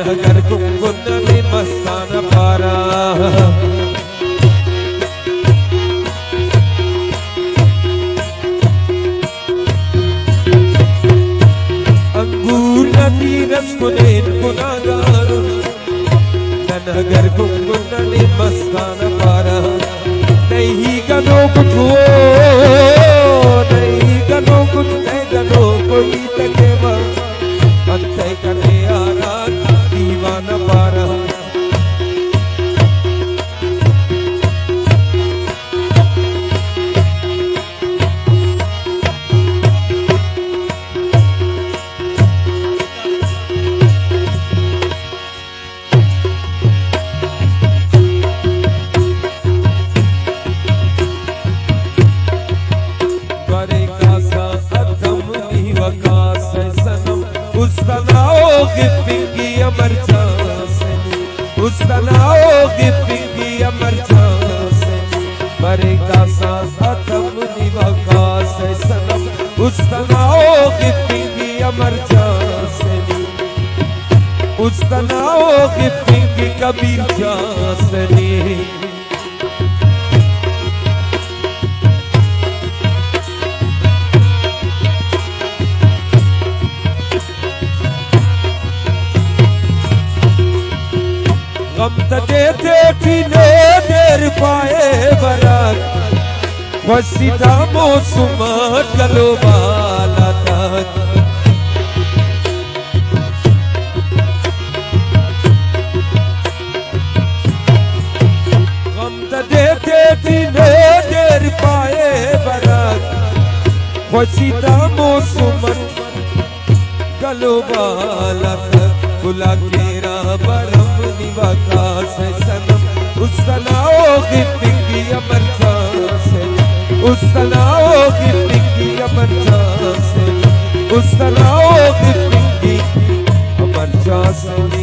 नगर कुंकुन्ननि मस्तान पारा अंगूर नदी रस मुनेन गुनागार नगर कुंकुन्ननि मस्तान पारा नहीं गनो कुछ नहीं गनो कुछ नहीं गनो कोई तकेवा अंते करने आरा दीवाना पारा कबीर जासनी गम तजे थे किने देर पाए बरात वसीदा मौसम गलो बाला तक देर पाए बरात वसीदा मौसम गलो बाला बुला केरा बरम निवाका से सनम उस तनाओ की पिंगी अमर से उस तनाओ की पिंगी अमर से उस तनाओ की पिंगी अमर से